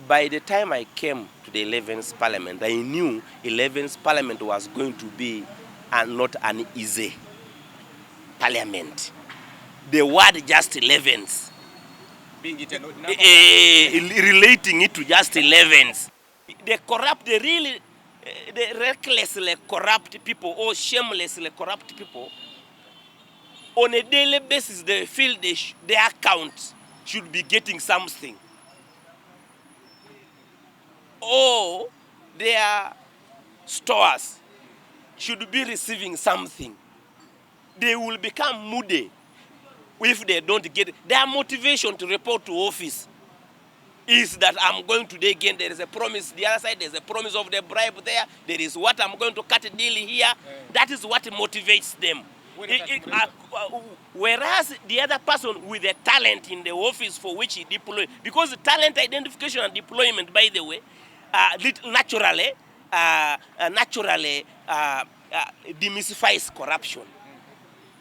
By the time I came to the 11th Parliament, I knew 11th Parliament was going to be not an easy parliament. The word just 11th, relating it to just 11th. They corrupt, they recklessly corrupt people or shamelessly corrupt people. On a daily basis, they feel their account should be getting something. Or their stores should be receiving something. They will become moody if they don't get it. Their motivation to report to office is that I'm going today again, there is a promise, the other side there's a promise of the bribe there, there is what I'm going to cut a deal here. That is what motivates them. Whereas the other person with the talent in the office for which he deploys, because the talent identification and deployment, by the way, naturally demystifies corruption.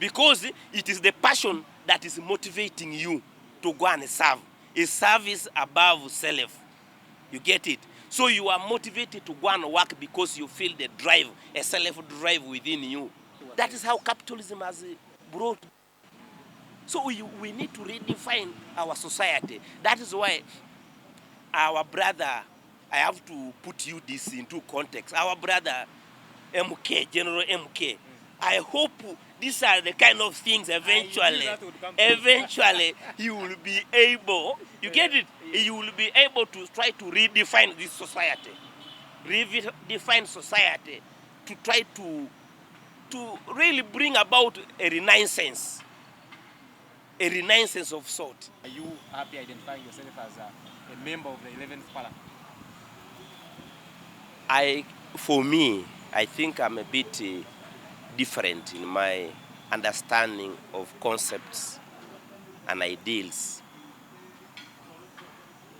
Because it is the passion that is motivating you to go and serve. A service above self. You get it? So you are motivated to go and work because you feel the drive, a self-drive within you. That is how capitalism has brought. So we need to redefine our society. That is why our brother, I have to put you this into context. Our brother, MK, General MK, I hope these are the kind of things eventually he will be able, you get it? He will be able to try to redefine this society. Redefine society to try to really bring about a renaissance of sort. Are you happy identifying yourself as a member of the 11th Parliament? For me, I think I'm a bit different in my understanding of concepts and ideals.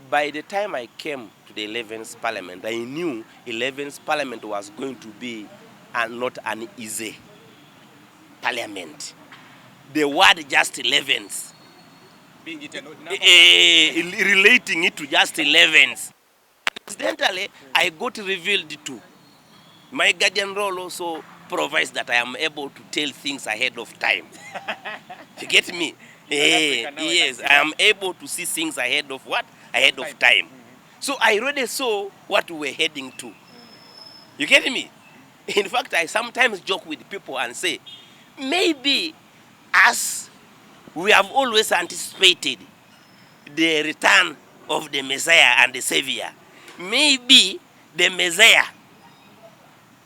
By the time I came to the 11th Parliament, I knew 11th Parliament was going to be not an easy parliament. The word just 11th, relating it to just 11th. Incidentally, I got revealed too. My guardian role also provides that I am able to tell things ahead of time. You get me? Yes, I am able to see things ahead of what? Ahead of time. So I already saw what we were heading to. You get me? In fact, I sometimes joke with people and say, maybe as we have always anticipated the return of the Messiah and the Savior, maybe the Messiah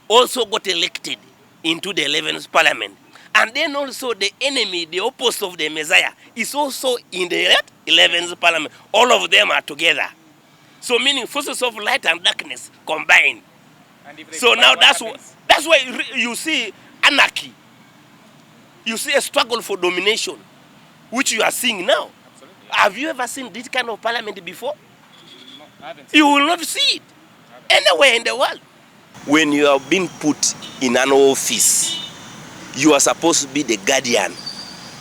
also got elected into the 11th Parliament. And then also the enemy, the opposite of the Messiah, is also in the 11th Parliament. All of them are together. So meaning forces of light and darkness combined. So now that's why you see anarchy. You see a struggle for domination, which you are seeing now. Absolutely. Have you ever seen this kind of parliament before? No, I haven't seen You will not see it anywhere in the world. When you are being put in an office, you are supposed to be the guardian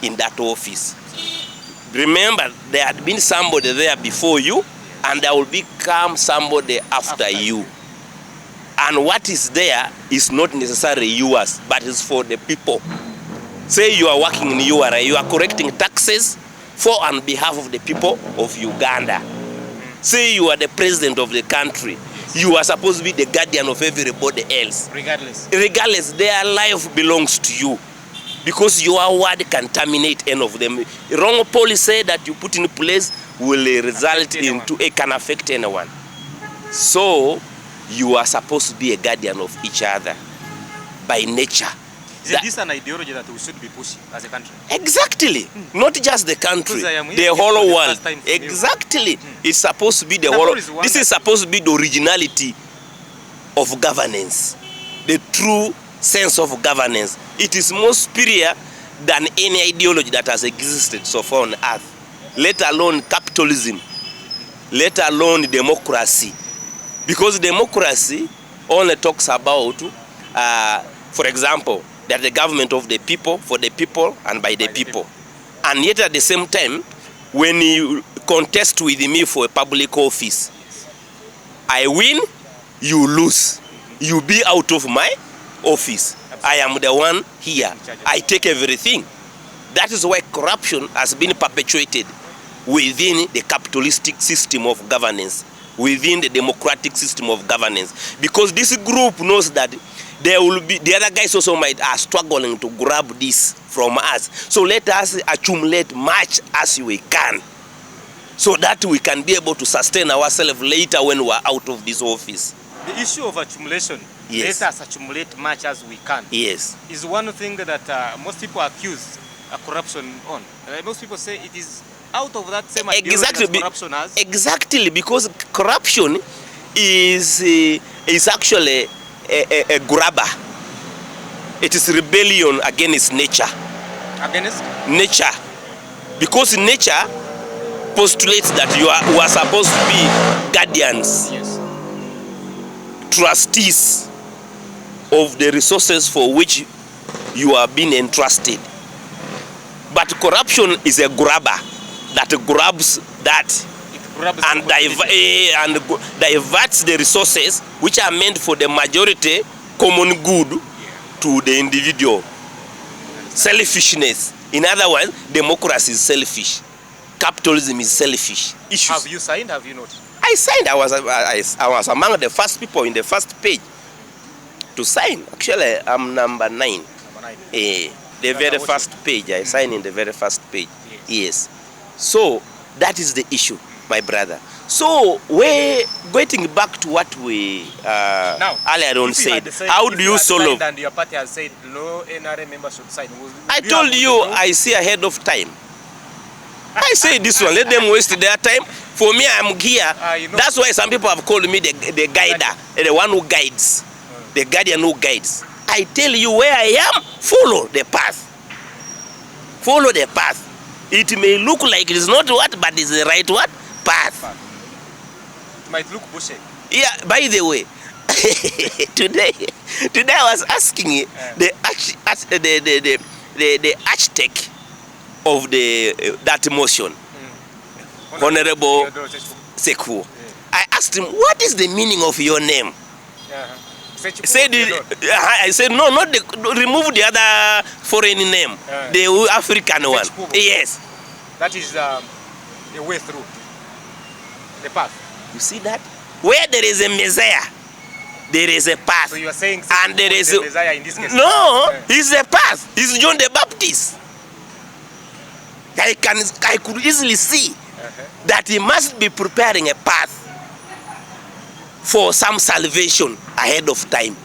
in that office. Remember, there had been somebody there before you, and there will become somebody after you. And what is there is not necessarily yours, but it's for the people. Say you are working in URA, you are collecting taxes for on behalf of the people of Uganda. Say you are the president of the country. You are supposed to be the guardian of everybody else. Regardless, their life belongs to you. Because your word can terminate any of them. Wrong policy that you put in place will result into it can affect anyone. So you are supposed to be a guardian of each other by nature. Is this an ideology that we should be pushing as a country? Exactly. Not just the country, the whole world. Exactly. It's supposed to be the whole. This is supposed to be the originality of governance, the true sense of governance. It is more superior than any ideology that has existed so far on earth, let alone capitalism, let alone democracy. Because democracy only talks about, for example, that the government of the people, for the people, and by the people. And yet at the same time, when you contest with me for a public office, I win, you lose. You be out of my office. I am the one here. I take everything. That is why corruption has been perpetuated within the capitalistic system of governance, within the democratic system of governance. Because this group knows that there will be, the other guys also are struggling to grab this from us. So let us accumulate much as we can, so that we can be able to sustain ourselves later when we are out of this office. The issue of accumulation, yes, let us accumulate much as we can, yes, is one thing that most people accuse corruption on. Most people say it is out of that same ideology that corruption has. Exactly, because corruption is actually a grabber. It is rebellion against nature. Against? Nature. Because nature postulates that you are supposed to be guardians, yes, trustees of the resources for which you are being entrusted. But corruption is a grabber that grabs that and diverts the resources which are meant for the majority common good to the individual. Selfishness. In other words, democracy is selfish. Capitalism is selfish. Issues. Have you signed? Have you not? I signed. I was among the first people in the first page to sign. Actually, I'm number 9. Number 9. The very first page. I signed in the very first page. Yes. So that is the issue, my brother. So we're getting back to what we earlier on said. How do you solve? And your party has said no NRA member should sign. I told you I see ahead of time. I say this one, let them waste their time. For me, I'm here. That's why some people have called me the guider, the one who guides, the guardian who guides. I tell you where I am, follow the path. Follow the path. It may look like it is not what, but it's the right what? Path. It might look bushy. Yeah, by the way, today I was asking the architect of that motion, Honorable Sekou. I asked him, what is the meaning of your name? I said, no, not remove the other foreign name, the African one. Yes. That is the way through, the path. You see that? Where there is a Messiah, there is a path. So you are saying, and there is the Messiah in this case? No, he's a path. He's John the Baptist. I could easily see that he must be preparing a path for some salvation ahead of time.